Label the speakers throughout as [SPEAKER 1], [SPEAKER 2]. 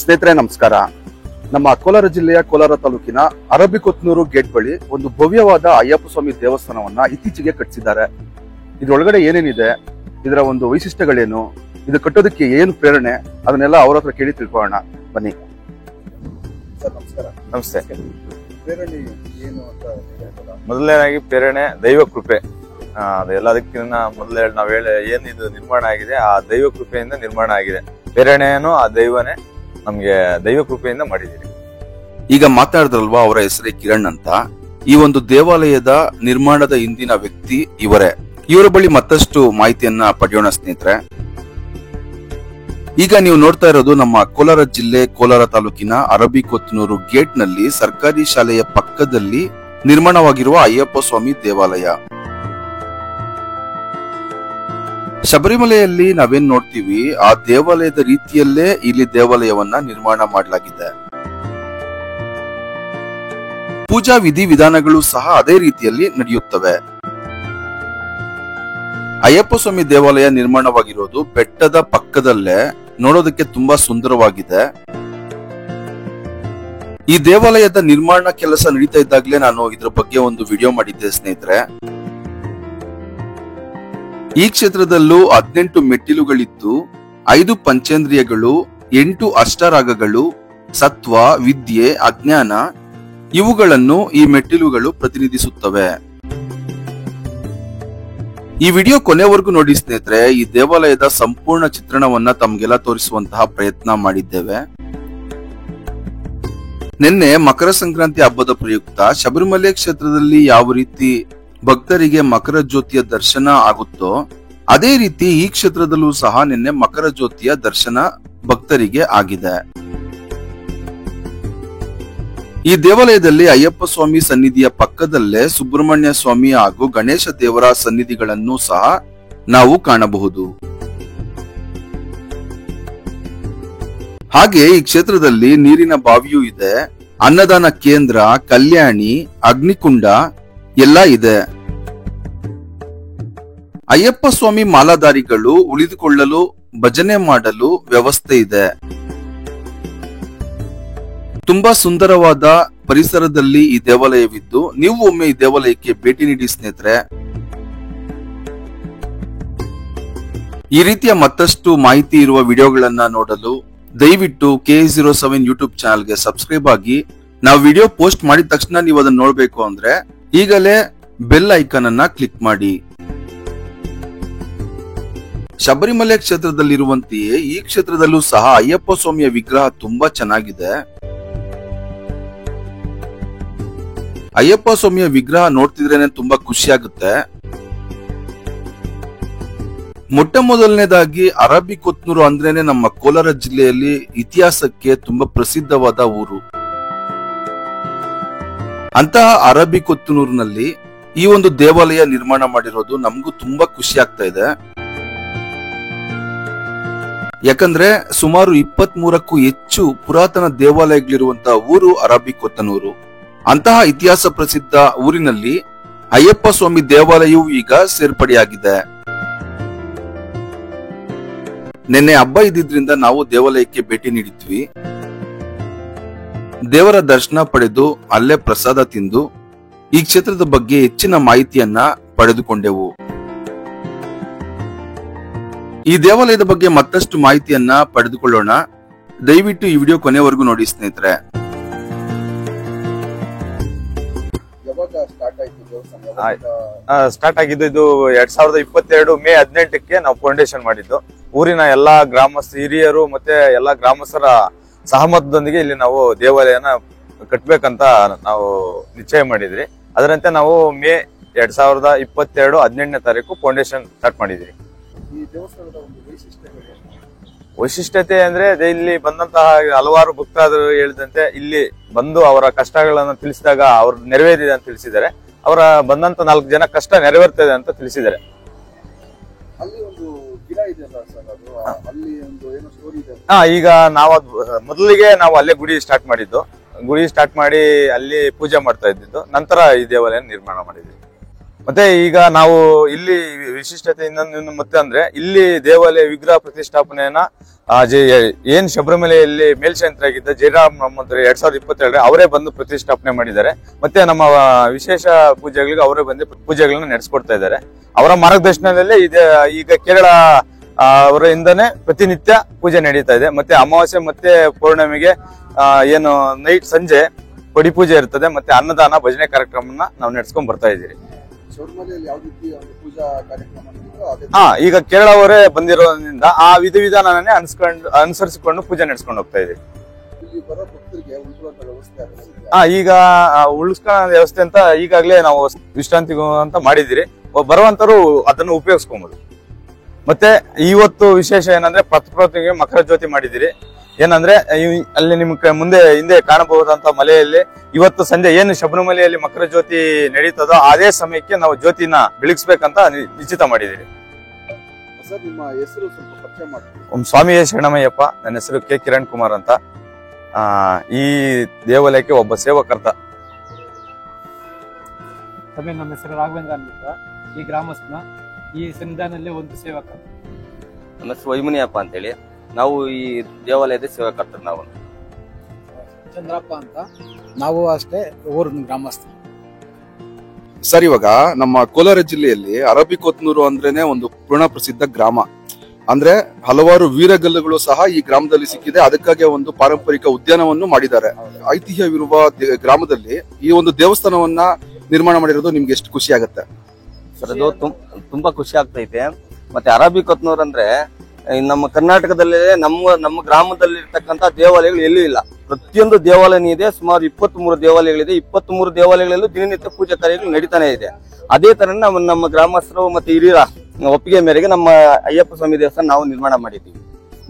[SPEAKER 1] ಸ್ನೇಹಿತರೆ ನಮಸ್ಕಾರ. ನಮ್ಮ ಕೋಲಾರ ಜಿಲ್ಲೆಯ ಕೋಲಾರ ತಾಲೂಕಿನ ಅರಬಿಕೊತ್ನೂರು ಗೇಟ್ ಬಳಿ ಒಂದು ಭವ್ಯವಾದ ಅಯ್ಯಪ್ಪ ಸ್ವಾಮಿ ದೇವಸ್ಥಾನವನ್ನ ಇತ್ತೀಚೆಗೆ ಕಟ್ಟಿಸಿದ್ದಾರೆ. ಇದ್ರೊಳಗಡೆ ಏನೇನಿದೆ, ಇದರ ಒಂದು ವೈಶಿಷ್ಟ್ಯಗಳೇನು, ಇದು ಕಟ್ಟೋದಕ್ಕೆ ಏನು ಪ್ರೇರಣೆ, ಅದನ್ನೆಲ್ಲ ಅವ್ರ ಹತ್ರ ಕೇಳಿ ತಿಳ್ಕೊಳ್ಳೋಣ ಬನ್ನಿ. ಸರ್ ನಮಸ್ಕಾರ.
[SPEAKER 2] ನಮಸ್ತೆ.
[SPEAKER 1] ಪ್ರೇರಣೆ ಏನು ಅಂತ
[SPEAKER 2] ಮೊದಲನೇದಾಗಿ ಪ್ರೇರಣೆ ದೈವ ಕೃಪೆ. ಅದೆಲ್ಲದಕ್ಕಿಂತ ಮೊದಲೇ ನಾವ್ ಏನಿದು ನಿರ್ಮಾಣ ಆಗಿದೆ ಆ ದೈವ ಕೃಪೆಯಿಂದ ನಿರ್ಮಾಣ ಆಗಿದೆ. ಪ್ರೇರಣೆಯನ್ನು ಆ ದೈವನೇ ನಮ್ಗೆ ದೈವ ಕೃಪೆಯಿಂದ ಮಾಡಿದ್ದೀರಿ.
[SPEAKER 1] ಈಗ ಮಾತಾಡಿದ್ರಲ್ವಾ, ಅವರ ಹೆಸರೇ ಕಿರಣ್ ಅಂತ. ಈ ಒಂದು ದೇವಾಲಯದ ನಿರ್ಮಾಣದ ಹಿಂದಿನ ವ್ಯಕ್ತಿ ಇವರೇ. ಇವರ ಬಳಿ ಮತ್ತಷ್ಟು ಮಾಹಿತಿಯನ್ನ ಪಡೆಯೋಣ ಸ್ನೇಹಿತರೆ. ಈಗ ನೀವು ನೋಡ್ತಾ ಇರೋದು ನಮ್ಮ ಕೋಲಾರ ಜಿಲ್ಲೆ ಕೋಲಾರ ತಾಲೂಕಿನ ಅರಬಿಕೊತ್ನೂರು ಗೇಟ್ ನಲ್ಲಿ ಸರ್ಕಾರಿ ಶಾಲೆಯ ಪಕ್ಕದಲ್ಲಿ ನಿರ್ಮಾಣವಾಗಿರುವ ಅಯ್ಯಪ್ಪ ಸ್ವಾಮಿ ದೇವಾಲಯ. ಶಬರಿಮಲೆಯಲ್ಲಿ ನಾವೇನ್ ನೋಡ್ತೀವಿ, ಆ ದೇವಾಲಯದ ರೀತಿಯಲ್ಲೇ ಇಲ್ಲಿ ದೇವಾಲಯವನ್ನ ನಿರ್ಮಾಣ ಮಾಡಲಾಗಿದೆ. ಪೂಜಾ ವಿಧಿವಿಧಾನಗಳು ಸಹ ಅದೇ ರೀತಿಯಲ್ಲಿ ನಡೆಯುತ್ತವೆ. ಅಯ್ಯಪ್ಪ ಸ್ವಾಮಿ ದೇವಾಲಯ ನಿರ್ಮಾಣವಾಗಿರೋದು ಬೆಟ್ಟದ ಪಕ್ಕದಲ್ಲೇ, ನೋಡೋದಕ್ಕೆ ತುಂಬಾ ಸುಂದರವಾಗಿದೆ. ಈ ದೇವಾಲಯದ ನಿರ್ಮಾಣ ಕೆಲಸ ನಡೀತಾ ಇದ್ದಾಗಲೇ ನಾನು ಇದ್ರ ಬಗ್ಗೆ ಒಂದು ವಿಡಿಯೋ ಮಾಡಿದ್ದೆ ಸ್ನೇಹಿತರೆ. ಈ ಕ್ಷೇತ್ರದಲ್ಲೂ 18 ಮೆಟ್ಟಿಲುಗಳಿದ್ದು 5 ಪಂಚೇಂದ್ರಿಯಗಳು, 8 ಅಷ್ಟರಾಗಗಳು, ಸತ್ವ, ವಿದ್ಯೆ, ಅಜ್ಞಾನ ಇವುಗಳನ್ನು ಈ ಮೆಟ್ಟಿಲುಗಳು ಪ್ರತಿನಿಧಿಸುತ್ತವೆ. ಈ ವಿಡಿಯೋ ಕೊನೆವರೆಗೂ ನೋಡಿ ಸ್ನೇಹಿತರೆ. ಈ ದೇವಾಲಯದ ಸಂಪೂರ್ಣ ಚಿತ್ರಣವನ್ನ ತಮ್ಗೆಲ್ಲ ತೋರಿಸುವಂತಹ ಪ್ರಯತ್ನ ಮಾಡಿದ್ದೇವೆ. ನಿನ್ನೆ ಮಕರ ಸಂಕ್ರಾಂತಿ ಹಬ್ಬದ ಪ್ರಯುಕ್ತ ಶಬರಿಮಲೆ ಕ್ಷೇತ್ರದಲ್ಲಿ ಯಾವ ರೀತಿ ಭಕ್ತರಿಗೆ ಮಕರ ಜ್ಯೋತಿಯ ದರ್ಶನ ಆಗುತ್ತೋ ಅದೇ ರೀತಿ ಈ ಕ್ಷೇತ್ರದಲ್ಲೂ ಸಹ ನಿನ್ನೆ ಮಕರ ಜ್ಯೋತಿಯ ದರ್ಶನ ಭಕ್ತರಿಗೆ ಆಗಿದೆ. ಈ ದೇವಾಲಯದಲ್ಲಿ ಅಯ್ಯಪ್ಪ ಸ್ವಾಮಿ ಸನ್ನಿಧಿಯ ಪಕ್ಕದಲ್ಲೇ ಸುಬ್ರಹ್ಮಣ್ಯ ಸ್ವಾಮಿ ಹಾಗೂ ಗಣೇಶ ದೇವರ ಸನ್ನಿಧಿಗಳನ್ನು ಸಹ ನಾವು ಕಾಣಬಹುದು. ಹಾಗೆ ಈ ಕ್ಷೇತ್ರದಲ್ಲಿ ನೀರಿನ ಬಾವಿಯೂ ಇದೆ, ಅನ್ನದಾನ ಕೇಂದ್ರ, ಕಲ್ಯಾಣಿ, ಅಗ್ನಿಕುಂಡ ಎಲ್ಲ ಇದೆ. ಅಯ್ಯಪ್ಪ ಸ್ವಾಮಿ ಮಾಲಾಧಾರಿಗಳು ಉಳಿದುಕೊಳ್ಳಲು, ಭಜನೆ ಮಾಡಲು ವ್ಯವಸ್ಥೆ ಇದೆ. ತುಂಬಾ ಸುಂದರವಾದ ಪರಿಸರದಲ್ಲಿ ಈ ದೇವಾಲಯವಿದ್ದು ನೀವು ಒಮ್ಮೆ ಈ ದೇವಾಲಯಕ್ಕೆ ಭೇಟಿ ನೀಡಿ ಸ್ನೇಹಿತರೆ. ಈ ರೀತಿಯ ಮತ್ತಷ್ಟು ಮಾಹಿತಿ ಇರುವ ವಿಡಿಯೋಗಳನ್ನ ನೋಡಲು ದಯವಿಟ್ಟು KE07 ಯೂಟ್ಯೂಬ್ ಚಾನಲ್ಗೆ ಸಬ್ಸ್ಕ್ರೈಬ್ ಆಗಿ. ನಾವು ವಿಡಿಯೋ ಪೋಸ್ಟ್ ಮಾಡಿದ ತಕ್ಷಣ ನೀವು ಅದನ್ನ ನೋಡ್ಬೇಕು ಅಂದ್ರೆ ಈಗಲೇ ಬೆಲ್ ಐಕಾನ್ ಅನ್ನ ಕ್ಲಿಕ್ ಮಾಡಿ. ಶಬರಿಮಲೆ ಕ್ಷೇತ್ರದಲ್ಲಿರುವಂತೆಯೇ ಈ ಕ್ಷೇತ್ರದಲ್ಲೂ ಸಹ ಅಯ್ಯಪ್ಪ ಸ್ವಾಮಿಯ ವಿಗ್ರಹ ತುಂಬಾ ಚೆನ್ನಾಗಿದೆ. ಅಯ್ಯಪ್ಪ ಸ್ವಾಮಿಯ ವಿಗ್ರಹ ನೋಡ್ತಿದ್ರೇನೆ ತುಂಬಾ ಖುಷಿ ಆಗುತ್ತೆ. ಮೊಟ್ಟ ಮೊದಲನೇದಾಗಿ ಅರಬಿಕೊತ್ನೂರು ಅಂದ್ರೇನೆ ನಮ್ಮ ಕೋಲಾರ ಜಿಲ್ಲೆಯಲ್ಲಿ ಇತಿಹಾಸಕ್ಕೆ ತುಂಬಾ ಪ್ರಸಿದ್ಧವಾದ ಊರು. ಅಂತಹ ಅರಬಿಕೊತ್ನೂರಿನಲ್ಲಿ ಈ ಒಂದು ದೇವಾಲಯ ನಿರ್ಮಾಣ ಮಾಡಿರೋದು ನಮಗೂ ತುಂಬಾ ಖುಷಿ ಆಗ್ತಾ ಇದೆ. ಯಾಕಂದ್ರೆ ಸುಮಾರು 23ಕ್ಕೂ ಹೆಚ್ಚು ಪುರಾತನ ದೇವಾಲಯಗಳಿರುವಂತಹ ಊರು ಅರಬಿಕೊತ್ನೂರು. ಅಂತಹ ಇತಿಹಾಸ ಪ್ರಸಿದ್ಧ ಊರಿನಲ್ಲಿ ಅಯ್ಯಪ್ಪ ಸ್ವಾಮಿ ದೇವಾಲಯವು ಈಗ ಸೇರ್ಪಡೆಯಾಗಿದೆ. ನಿನ್ನೆ ಹಬ್ಬ ಇದ್ದಿದ್ರಿಂದ ನಾವು ದೇವಾಲಯಕ್ಕೆ ಭೇಟಿ ನೀಡಿದ್ವಿ. ದೇವರ ದರ್ಶನ ಪಡೆದು ಅಲ್ಲೇ ಪ್ರಸಾದ ತಿಂದು ಈ ಕ್ಷೇತ್ರದ ಬಗ್ಗೆ ಹೆಚ್ಚಿನ ಮಾಹಿತಿಯನ್ನ ಪಡೆದುಕೊಂಡೆವು. ಈ ದೇವಾಲಯದ ಬಗ್ಗೆ ಮತ್ತಷ್ಟು ಮಾಹಿತಿಯನ್ನ ಪಡೆದುಕೊಳ್ಳೋಣ. ದಯವಿಟ್ಟು ಈ ವಿಡಿಯೋ ಕೊನೆವರೆಗೂ ನೋಡಿ ಸ್ನೇಹಿತರೆ.
[SPEAKER 2] ಸ್ಟಾರ್ಟ್ ಆಗಿದ್ದು ಇದು 2022 ಮೇ 18ಕ್ಕೆ ನಾವು ಫೌಂಡೇಶನ್ ಮಾಡಿದ್ದು. ಊರಿನ ಎಲ್ಲಾ ಗ್ರಾಮಸ್ಥ ಹಿರಿಯರು ಮತ್ತೆ ಎಲ್ಲಾ ಗ್ರಾಮಸ್ಥರ ಸಹಮತದೊಂದಿಗೆ ಇಲ್ಲಿ ನಾವು ದೇವಾಲಯನ ಕಟ್ಬೇಕಂತ ನಾವು ನಿಶ್ಚಯ ಮಾಡಿದ್ರಿ. ಅದರಂತೆ ನಾವು ಮೇ 2022 18ನೇ ತಾರೀಕು ಫೌಂಡೇಶನ್ ಸ್ಟಾರ್ಟ್ ಮಾಡಿದ್ರಿ. ವೈಶಿಷ್ಟ್ಯತೆ ಅಂದ್ರೆ ಇಲ್ಲಿ ಬಂದಂತಹ ಹಲವಾರು ಭಕ್ತಾದರು ಹೇಳಿದಂತೆ ಇಲ್ಲಿ ಬಂದು ಅವರ ಕಷ್ಟಗಳನ್ನ ತಿಳಿಸಿದಾಗ ಅವ್ರು ನೆರವೇರಿದೆ ಅಂತ ತಿಳಿಸಿದ್ದಾರೆ. ಅವರ ಬಂದಂತ 4 ಜನ ಕಷ್ಟ ನೆರವೇರ್ತದೆ ಅಂತ ತಿಳಿಸಿದ್ದಾರೆ. ಈಗ ನಾವು ಮೊದಲಿಗೆ ನಾವು ಅಲ್ಲೇ ಗುಡಿ ಸ್ಟಾರ್ಟ್ ಮಾಡಿದ್ದು. ಗುಡಿ ಸ್ಟಾರ್ಟ್ ಮಾಡಿ ಅಲ್ಲಿ ಪೂಜೆ ಮಾಡ್ತಾ ಇದ್ದಿದ್ದು. ನಂತರ ಈ ದೇವಾಲಯ ನಿರ್ಮಾಣ ಮಾಡಿದ್ವಿ. ಮತ್ತೆ ಈಗ ನಾವು ಇಲ್ಲಿ ವಿಶಿಷ್ಟತೆ ಇನ್ನೊಂದು ಮತ್ತೆ ಅಂದ್ರೆ ಇಲ್ಲಿ ದೇವಾಲಯ ವಿಗ್ರಹ ಪ್ರತಿಷ್ಠಾಪನೆಯನ್ನ ಏನ್ ಶಬರಿಮಲೆಯಲ್ಲಿ ಮೇಲ್ಶಾಂತರಾಗಿದ್ದ ಜಯರಾಮ್ ನಮ್ಮಂತರು 2027 ಅವರೇ ಬಂದು ಪ್ರತಿಷ್ಠಾಪನೆ ಮಾಡಿದ್ದಾರೆ. ಮತ್ತೆ ನಮ್ಮ ವಿಶೇಷ ಪೂಜೆಗಳಿಗೆ ಅವರೇ ಬಂದು ಪೂಜೆಗಳನ್ನ ನಡೆಸ್ಕೊಡ್ತಾ ಇದ್ದಾರೆ. ಅವರ ಮಾರ್ಗದರ್ಶನದಲ್ಲೇ ಈಗ ಕೇರಳ ಅವರಿಂದನೇ ಪ್ರತಿನಿತ್ಯ ಪೂಜೆ ನಡೀತಾ ಇದೆ. ಮತ್ತೆ ಅಮಾವಾಸ್ಯೆ ಮತ್ತೆ ಪೌರ್ಣಮಿಗೆ ಏನು ನೈಟ್ ಸಂಜೆ ಕೊಡಿ ಪೂಜೆ ಇರ್ತದೆ. ಮತ್ತೆ ಅನ್ನದಾನ ಭಜನೆ ಕಾರ್ಯಕ್ರಮನ ನಾವು ನಡೆಸ್ಕೊಂಡ್ ಬರ್ತಾ ಇದ್ದೀವಿ. ಈಗ ಕೇರಳ ಅವರೇ ಬಂದಿರೋದ್ರಿಂದ ಆ ವಿಧಿವಿಧಾನನೇ ಅನುಸರಿಸಿಕೊಂಡು ಪೂಜೆ ನಡೆಸ್ಕೊಂಡು ಹೋಗ್ತಾ ಇದೀವಿ. ಈಗ ಉಳಿಸ್ಕೊಳ್ಳೋ ವ್ಯವಸ್ಥೆ ಅಂತ ಈಗಾಗಲೇ ನಾವು ವಿಶ್ರಾಂತಿಗೂ ಅಂತ ಮಾಡಿದಿರಿ. ಬರುವಂತರು ಅದನ್ನು ಉಪಯೋಗಿಸ್ಕೊಬಹುದು. ಮತ್ತೆ ಇವತ್ತು ವಿಶೇಷ ಏನಂದ್ರೆ ಪ್ರತಿಗೆ ಮಕರ ಜ್ಯೋತಿ ಮಾಡಿದಿರಿ. ಏನಂದ್ರೆ ಅಲ್ಲಿ ನಿಮ್ಗೆ ಹಿಂದೆ ಕಾಣಬಹುದಂತ ಮಲೆಯಲ್ಲಿ ಇವತ್ತು ಸಂಜೆ ಏನು ಶಬರಿಮಲೆಯಲ್ಲಿ ಮಕರ ಜ್ಯೋತಿ ನಡೀತದೋ ಅದೇ ಸಮಯಕ್ಕೆ ನಾವು ಜ್ಯೋತಿನ ಬೆಳಗಿಸ್ಬೇಕಂತ ನಿಶ್ಚಿತ ಮಾಡಿದಿರಿ. ಸ್ವಾಮಿ ಶರಣಮಯ್ಯಪ್ಪ. ನನ್ನ ಹೆಸರು ಕೆ ಕಿರಣ್ ಕುಮಾರ್ ಅಂತ. ಈ ದೇವಾಲಯಕ್ಕೆ ಒಬ್ಬ ಸೇವಕರ್ತ.
[SPEAKER 3] ನಮ್ಮ ಹೆಸರು ರಾಘವೇಂದ್ರ ಅಂದ್ಬಿಟ್ಟು ಈ ಗ್ರಾಮಸ್ಥನ ಈ ಸನ್ನಿಧಾನದಲ್ಲಿ ಒಂದು ಸೇವಕ.
[SPEAKER 4] ನಮ್ಮ ಹೆಸರು ವೈಮುನಿಯಪ್ಪ ಅಂತೇಳಿ ನಾವು ಈ ದೇವಾಲಯದ ಸೇವಕರ್ತರು. ನಾವು
[SPEAKER 3] ಚಂದ್ರಪ್ಪ ಅಂತ ನಾವು ಅಷ್ಟೇ ಊರಿನ ಗ್ರಾಮಸ್ಥ.
[SPEAKER 1] ಸರ್, ಇವಾಗ ನಮ್ಮ ಕೋಲಾರ ಜಿಲ್ಲೆಯಲ್ಲಿ ಅರಬಿಕೊತ್ನೂರು ಅಂದ್ರೇನೆ ಒಂದು ಪೂರ್ಣ ಪ್ರಸಿದ್ಧ ಗ್ರಾಮ. ಅಂದ್ರೆ ಹಲವಾರು ವೀರಗಲ್ಲುಗಳು ಸಹ ಈ ಗ್ರಾಮದಲ್ಲಿ ಸಿಕ್ಕಿದೆ. ಅದಕ್ಕಾಗಿ ಒಂದು ಪಾರಂಪರಿಕ ಉದ್ಯಾನವನ್ನು ಮಾಡಿದ್ದಾರೆ. ಐತಿಹ್ಯವಿರುವ ಗ್ರಾಮದಲ್ಲಿ ಈ ಒಂದು ದೇವಸ್ಥಾನವನ್ನ ನಿರ್ಮಾಣ ಮಾಡಿರೋದು ನಿಮ್ಗೆ ಎಷ್ಟು ಖುಷಿ ಆಗುತ್ತೆ
[SPEAKER 4] ಸರ್? ಅದು ತುಂಬಾ ಖುಷಿ ಆಗ್ತೈತೆ. ಮತ್ತೆ ಅರಬಿಕೊತ್ನೂರು ಅಂದ್ರೆ ನಮ್ಮ ಕರ್ನಾಟಕದಲ್ಲಿ ನಮ್ಮ ಗ್ರಾಮದಲ್ಲಿ ಇರ್ತಕ್ಕಂತ ದೇವಾಲಯಗಳು ಎಲ್ಲೂ ಇಲ್ಲ. ಪ್ರತಿಯೊಂದು ದೇವಾಲಯ ಇದೆ. ಸುಮಾರು 23 ದೇವಾಲಯಗಳಿದೆ. 23 ದೇವಾಲಯಗಳಲ್ಲೂ ದಿನನಿತ್ಯ ಪೂಜಾ ಕಾರ್ಯಗಳು ನಡೀತಾನೆ ಇದೆ. ಅದೇ ತರ ನಮ್ಮ ಗ್ರಾಮಸ್ಥರು ಮತ್ತೆ ಹಿರಿಯರ ಒಪ್ಪಿಗೆ ಮೇರೆಗೆ ನಮ್ಮ ಅಯ್ಯಪ್ಪ ಸ್ವಾಮಿ ದೇವಸ್ಥಾನ ನಾವು ನಿರ್ಮಾಣ ಮಾಡಿದ್ದೀವಿ.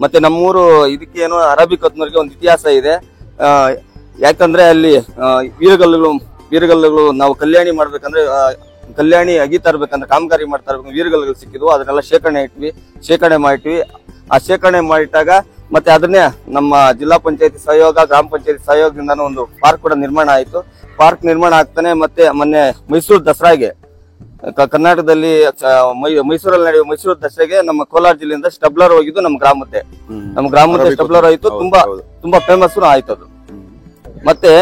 [SPEAKER 4] ಮತ್ತೆ ನಮ್ಮೂರು ಇದಕ್ಕೇನು ಅರಬಿಕೊತ್ನೂರಿಗೆ ಒಂದು ಇತಿಹಾಸ ಇದೆ. ಯಾಕಂದ್ರೆ ಅಲ್ಲಿ ವೀರಗಲ್ಲುಗಳು ನಾವು ಕಲ್ಯಾಣಿ ಮಾಡ್ಬೇಕಂದ್ರೆ ಕಲ್ಯಾಣಿ ಅಗಿತಾ ಇರ್ಬೇಕಂದ್ರೆ ಕಾಮಗಾರಿ ಮಾಡ್ತಾ ಇರ್ಬೇಕು ವೀರಗಲ್ಲುಗಳು ಸಿಕ್ಕಿದ್ವು. ಅದನ್ನೆಲ್ಲ ಶೇಖರಣೆ ಮಾಡಿಟ್ವಿ. ಆ ಶೇಖರಣೆ ಮಾಡಿಟ್ಟಾಗ ಮತ್ತೆ ಅದನ್ನೇ ನಮ್ಮ ಜಿಲ್ಲಾ ಪಂಚಾಯತಿ ಸಹಯೋಗ ಗ್ರಾಮ ಪಂಚಾಯತಿ ಸಹಯೋಗದಿಂದ ಒಂದು ಪಾರ್ಕ್ ಕೂಡ ನಿರ್ಮಾಣ ಆಯ್ತು. ಪಾರ್ಕ್ ನಿರ್ಮಾಣ ಆಗ್ತಾನೆ ಮತ್ತೆ ಮೊನ್ನೆ ಮೈಸೂರು ದಸರಾಗೆ ಕರ್ನಾಟಕದಲ್ಲಿ ಮೈಸೂರಲ್ಲಿ ನಡೆಯುವ ಮೈಸೂರು ದಸರೆಗೆ ನಮ್ಮ ಕೋಲಾರ ಜಿಲ್ಲೆಯಿಂದ ಸ್ಟಬ್ಲರ್ ಹೋಗಿದ್ದು ನಮ್ಮ ಗ್ರಾಮದ ಸ್ಟಬ್ಲರ್ ಆಯ್ತು. ತುಂಬಾ ಫೇಮಸ್ ಆಯ್ತು ಅದು. ಮತ್ತೆ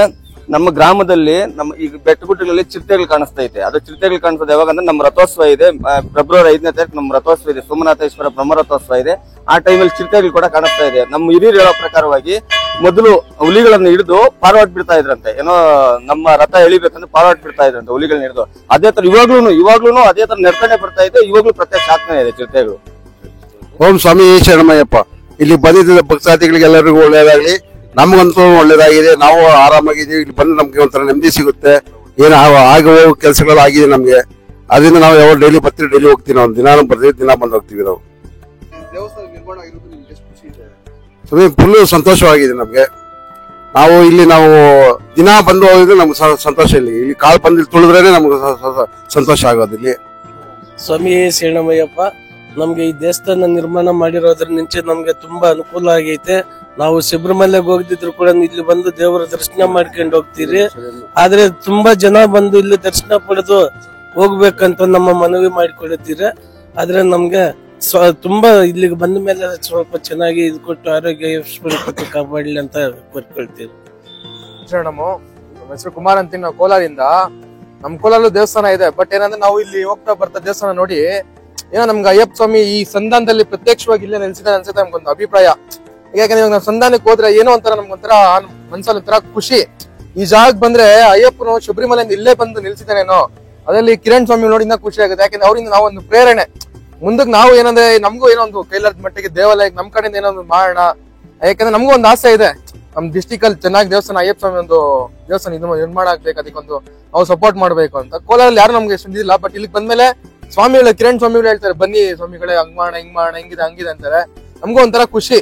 [SPEAKER 4] ನಮ್ಮ ಗ್ರಾಮದಲ್ಲಿ ಈಗ ಬೆಟ್ಟಗುಡ್ಡಗಳಲ್ಲಿ ಚಿರತೆಗಳು ಕಾಣಿಸ್ತಾ ಇದೆ. ಅದು ಚಿರತೆಗಳು ಕಾಣಿಸ್ತದೆ ಯಾವಾಗ ಅಂದ್ರೆ ನಮ್ಮ ರಥೋತ್ಸವ ಇದೆ. ಫೆಬ್ರವರಿ 5ನೇ ತಾರೀಕು ನಮ್ಮ ರಥೋತ್ಸವ ಇದೆ. ಸೋಮನಾಥೇಶ್ವರ ಬ್ರಹ್ಮರಥೋತ್ಸವ ಇದೆ. ಆ ಟೈಮಲ್ಲಿ ಚಿರತೆಗಳು ಕೂಡ ಕಾಣಿಸ್ತಾ ಇದೆ. ನಮ್ಮ ಹಿರಿಯರು ಹೇಳೋ ಪ್ರಕಾರವಾಗಿ ಮೊದಲು ಹುಲಿಗಳನ್ನು ಹಿಡಿದು ಪಾರವಾಟ್ ಬಿಡ್ತಾ ಇದ್ರಂತೆ. ಏನೋ ನಮ್ಮ ರಥ ಎಳಿಬೇಕಂದ್ರೆ ಪಾರವಾಟ್ ಬಿಡ್ತಾ ಇದ್ರಂತೆ ಹುಲಿಗಳನ್ನ ಹಿಡಿದು. ಅದೇ ತರ ಇವಾಗ್ಲೂ ಅದೇ ತರ ನಡ್ತಾನೆ ಬರ್ತಾ ಇದೆ. ಇವಾಗ್ಲೂ ಪ್ರತ್ಯಕ್ಷ ಆಗ್ತಾನೆ ಇದೆ ಚಿರತೆಗಳು.
[SPEAKER 5] ಓಂ ಸ್ವಾಮಿ ಶರಣಮಯ್ಯಪ್ಪ. ಇಲ್ಲಿ ಬಂದಿದ್ದ ಭಕ್ತಾದಿಗಳಿಗೆಲ್ಲರಿಗೂ ಒಳ್ಳೇದಾಗ್ಲಿ. ನಮ್ಗಂತೂ ಒಳ್ಳೇದಾಗಿದೆ. ನಾವು ಆರಾಮಾಗಿದ್ದೀವಿ. ಇಲ್ಲಿ ಬಂದು ನಮ್ಗೆ ಒಂಥರ ನೆಮ್ಮದಿ ಸಿಗುತ್ತೆ. ಏನು ಆಗ ಹೋಗೋ ಕೆಲಸಗಳು ಆಗಿದೆ ನಮ್ಗೆ. ಅದರಿಂದ ನಾವು ಯಾವಾಗ ಡೈಲಿ ಬರ್ತೀವಿ, ಡೈಲಿ ಹೋಗ್ತೀವಿ. ನಾವು ದಿನ ಬರ್ತೀವಿ, ದಿನ ಬಂದು ಹೋಗ್ತೀವಿ. ನಾವು ಫುಲ್ ಸಂತೋಷವಾಗಿದೆ ನಮ್ಗೆ. ನಾವು ದಿನ ಬಂದು ಹೋಗಿದ್ರೆ ನಮ್ಗೆ ಸಂತೋಷ. ಇಲ್ಲಿ ಕಾಲು ಬಂದು ತುಳಿದ್ರೇನೆ ನಮ್ಗೆ ಸಂತೋಷ ಆಗೋದು. ಇಲ್ಲಿ
[SPEAKER 6] ಸ್ವಾಮಿ ಶರಣಮಯ್ಯಪ್ಪ ನಮ್ಗೆ ಈ ದೇವಸ್ಥಾನ ನಿರ್ಮಾಣ ಮಾಡಿರೋದ್ರ ನಿಂಚೆ ನಮ್ಗೆ ತುಂಬಾ ಅನುಕೂಲ ಆಗೈತೆ. ನಾವು ಶಬರಿಮಲೆಗೆ ಹೋಗ್ದಿದ್ರು ಕೂಡ ಇಲ್ಲಿ ಬಂದು ದೇವರ ದರ್ಶನ ಮಾಡ್ಕೊಂಡು ಹೋಗ್ತೀರಿ. ಆದ್ರೆ ತುಂಬಾ ಜನ ಬಂದು ಇಲ್ಲಿ ದರ್ಶನ ಪಡೆದು ಹೋಗ್ಬೇಕಂತ ನಮ್ಮ ಮನವಿ ಮಾಡಿಕೊಳ್ತೀರಿ. ಆದ್ರೆ ನಮ್ಗೆ ತುಂಬಾ ಇಲ್ಲಿಗೆ ಬಂದ ಮೇಲೆ ಸ್ವಲ್ಪ ಚೆನ್ನಾಗಿ ಇದು ಕೊಟ್ಟು ಆರೋಗ್ಯ ಕಾಪಾಡಲಿ ಅಂತ ಕೋರ್ಕೊಳ್ತೀವಿ.
[SPEAKER 7] ನಮ್ಮ ಹೆಸರು ಕುಮಾರ್ ಅಂತೀನಿ. ನಾವು ಕೋಲಾರಿಂದ. ನಮ್ ಕೋಲಾರಲ್ಲೂ ದೇವಸ್ಥಾನ ಇದೆ. ಬಟ್ ಏನಂದ್ರೆ ನಾವು ಇಲ್ಲಿ ಹೋಗ್ತಾ ಬರ್ತಾ ದೇವಸ್ಥಾನ ನೋಡಿ ಏನೋ ನಮ್ಗೆ ಅಯ್ಯಪ್ಪ ಸ್ವಾಮಿ ಈ ಸಂಧಾನದಲ್ಲಿ ಪ್ರತ್ಯಕ್ಷವಾಗಿ ಇಲ್ಲೇ ನೆಲೆಸಿದಾನೆ ಅನ್ಸುತ್ತೆ ನಮ್ಗೊಂದು ಅಭಿಪ್ರಾಯ. ಯಾಕಂದ್ರೆ ಇವಾಗ ನಾವು ಸಂಧಾನಕ್ಕೆ ಹೋದ್ರೆ ಏನೋ ಒಂಥರ ನಮ್ಗೊಂಥರ ಮನ್ಸಲ್ಲಿ ಒಂಥರ ಖುಷಿ. ಈ ಜಾಗಕ್ಕೆ ಬಂದ್ರೆ ಅಯ್ಯಪ್ಪನು ಶಬರಿಮಲೆಯಿಂದ ಇಲ್ಲೇ ಬಂದು ನಿಲ್ಸಿದಾನೇನೋ ಅದರಲ್ಲಿ ಕಿರಣ್ ಸ್ವಾಮಿ ನೋಡಿ ಖುಷಿ ಆಗುತ್ತೆ. ಯಾಕಂದ್ರೆ ಅವರಿಂದ ನಾವು ಒಂದು ಪ್ರೇರಣೆ ಮುಂದಕ್ಕೆ ನಾವು ಏನಂದ್ರೆ ನಮಗೂ ಏನೋ ಒಂದು ಕೈಲಾದ ಮಟ್ಟಿಗೆ ದೇವಾಲಯಕ್ಕೆ ನಮ್ ಕಡೆಯಿಂದ ಏನೋ ಒಂದು ಮಾಡೋಣ. ಯಾಕಂದ್ರೆ ನಮಗೂ ಒಂದು ಆಸೆ ಇದೆ. ನಮ್ ಡಿಸ್ಟಿಕ್ ಅಲ್ಲಿ ಚೆನ್ನಾಗಿ ದೇವಸ್ಥಾನ ಅಯ್ಯಪ್ಪ ಸ್ವಾಮಿ ಒಂದು ದೇವಸ್ಥಾನ ಇದು ನಿರ್ಮಾಣ ಆಗ್ಬೇಕು. ಅದಕ್ಕೊಂದು ನಾವು ಸಪೋರ್ಟ್ ಮಾಡ್ಬೇಕು ಅಂತ. ಕೋಲಾರಲ್ಲಿ ಯಾರು ನಮ್ಗೆ ಇದಿಲ್ಲ. ಬಟ್ ಇಲ್ಲಿಗೆ ಬಂದ್ಮೇಲೆ ಸ್ವಾಮಿಗಳು ಕಿರಣ್ ಸ್ವಾಮಿಗಳು ಹೇಳ್ತಾರೆ ಬನ್ನಿ ಸ್ವಾಮಿಗಳೇ ಹಂಗ್ ಮಾಡೋಣ ಹಿಂಗ್ ಮಾಡೋಣ ಹಂಗಿದೆ ಅಂತಾರೆ. ನಮ್ಗೂ ಒಂಥರ ಖುಷಿ.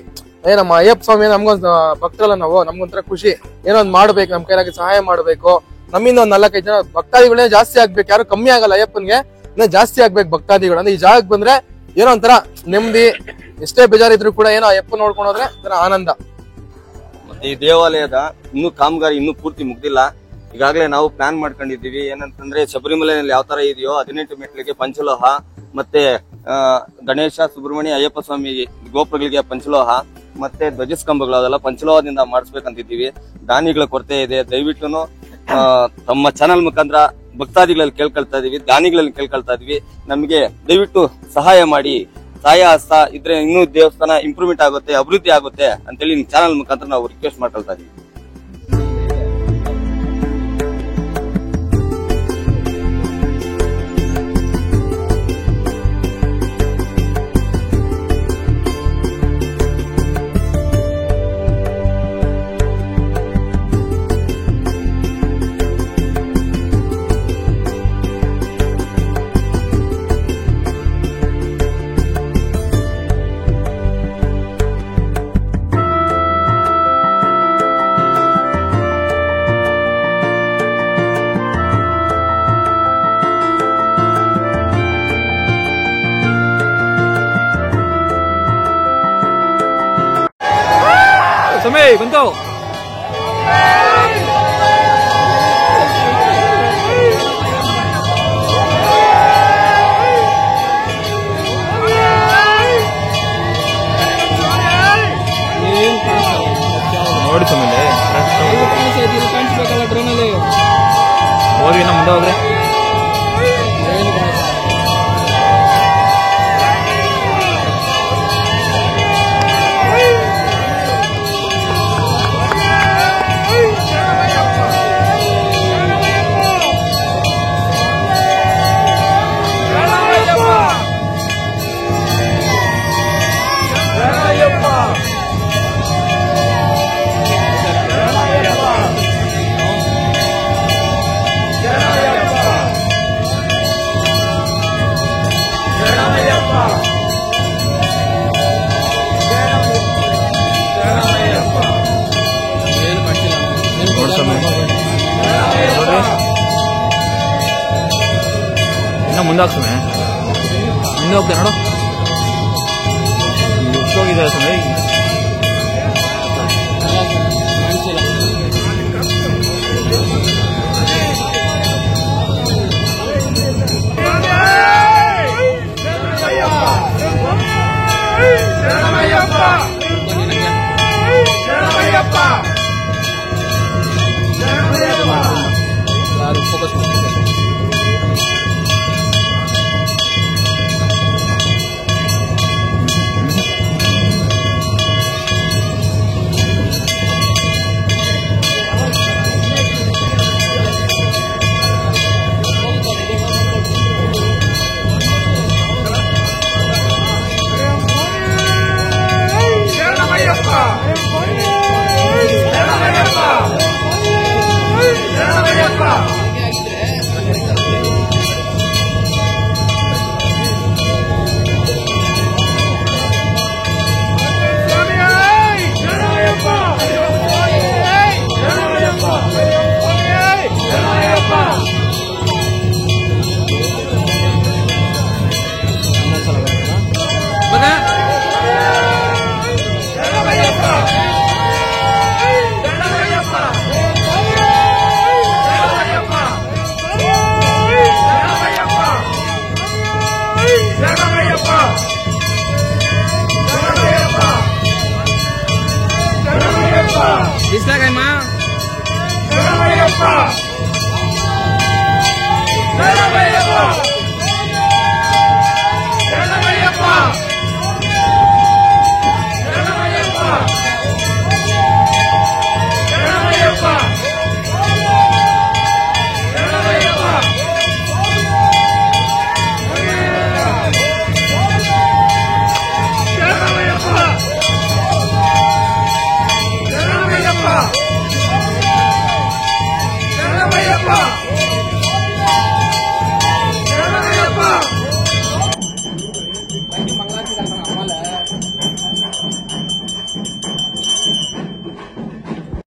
[SPEAKER 7] ನಮ್ಮ ಅಯ್ಯಪ್ಪ ಸ್ವಾಮಿ ನಮ್ಗೊಂದು ಭಕ್ತರಲ್ಲ ನಾವು. ನಮ್ಗೊಂಥರ ಖುಷಿ ಏನೋ ಒಂದ್ ಮಾಡ್ಬೇಕು. ನಮ್ ಕೈಲಾಗಿ ಸಹಾಯ ಮಾಡ್ಬೇಕು. ನಮ್ಮಿಂದ ಒಂದ್ 4-5 ಜನ ಭಕ್ತಾದಿಗಳೇ ಜಾಸ್ತಿ ಆಗ್ಬೇಕು. ಯಾರು ಕಮ್ಮಿ ಆಗಲ್ಲ. ಅಯ್ಯಪ್ಪನ್ಗೆ ಇನ್ನ ಜಾಸ್ತಿ ಆಗ್ಬೇಕು ಭಕ್ತಾದಿಗಳು. ಅಂದ್ರೆ ಈ ಜಾಗಕ್ಕೆ ಬಂದ್ರೆ ಏನೋ ಒಂಥರ ನೆಮ್ಮದಿ. ಎಷ್ಟೇ ಬೇಜಾರಿದ್ರು ಕೂಡ ಏನೋ ಅಯ್ಯಪ್ಪ ನೋಡ್ಕೊಂಡು ಹೋದ್ರೆ ಒಂಥರ ಆನಂದ.
[SPEAKER 4] ಮತ್ತೆ ಈ ದೇವಾಲಯದ ಇನ್ನೂ ಕಾಮಗಾರಿ ಇನ್ನೂ ಪೂರ್ತಿ ಮುಗ್ದಿಲ್ಲ. ಈಗಾಗಲೇ ನಾವು ಪ್ಲಾನ್ ಮಾಡ್ಕೊಂಡಿದ್ದೀವಿ. ಏನಂತಂದ್ರೆ ಶಬರಿಮಲೆಯಲ್ಲಿ ಯಾವ ತರ ಇದೆಯೋ 18 ಮೆಟ್ಲಿಗೆ ಪಂಚಲೋಹ, ಮತ್ತೆ ಗಣೇಶ, ಸುಬ್ರಹ್ಮಣ್ಯ, ಅಯ್ಯಪ್ಪ ಸ್ವಾಮಿ ಗೋಪುರಗಳಿಗೆ ಪಂಚಲೋಹ, ಮತ್ತೆ ಧ್ವಜಸ್ತಂಭಗಳು ಅದೆಲ್ಲ ಪಂಚಲೋಹದಿಂದ ಮಾಡಿಸ್ಬೇಕಂತಿದ್ದೀವಿ. ದಾನಿಗಳ ಕೊರತೆ ಇದೆ. ದಯವಿಟ್ಟು ತಮ್ಮ ಚಾನಲ್ ಮುಖಾಂತರ ಭಕ್ತಾದಿಗಳಲ್ಲಿ ಕೇಳ್ಕೊಳ್ತಾ ಇದೀವಿ, ದಾನಿಗಳಲ್ಲಿ ಕೇಳ್ಕೊಳ್ತಾ ಇದೀವಿ, ನಮಗೆ ದಯವಿಟ್ಟು ಸಹಾಯ ಮಾಡಿ. ಸಹಾಯ ಹಸ್ತ ಇದ್ರೆ ಇನ್ನೂ ದೇವಸ್ಥಾನ ಇಂಪ್ರೂವ್ಮೆಂಟ್ ಆಗುತ್ತೆ, ಅಭಿವೃದ್ಧಿ ಆಗುತ್ತೆ ಅಂತೇಳಿ ನಿಮ್ ಚಾನಲ್ ಮುಖಾಂತರ ನಾವು ರಿಕ್ವೆಸ್ಟ್ ಮಾಡ್ಕೊಳ್ತಾ ಇದೀವಿ.
[SPEAKER 3] ಸಮಯ ಬಂತು.
[SPEAKER 8] ನೋಡಿ ಸುಮ್ಮನೆ
[SPEAKER 3] ಕಾಣಿಸ್ಬೇಕಲ್ಲ ಡ್ರೋನಲ್ಲಿ.
[SPEAKER 8] ಹೋಗಿ ನಮ್ಮ ಮುಂದೆ ಹೋಗ್ರೆ. ಇನ್ನ ಮುಂದೆ ಹಾಕ್ಸಮೆ, ಮುಂದೆ ಹೋಗ್ತೇನೆ ನೋಡು. ಹೋಗಿದೆ ಸಮಯ.
[SPEAKER 3] Isla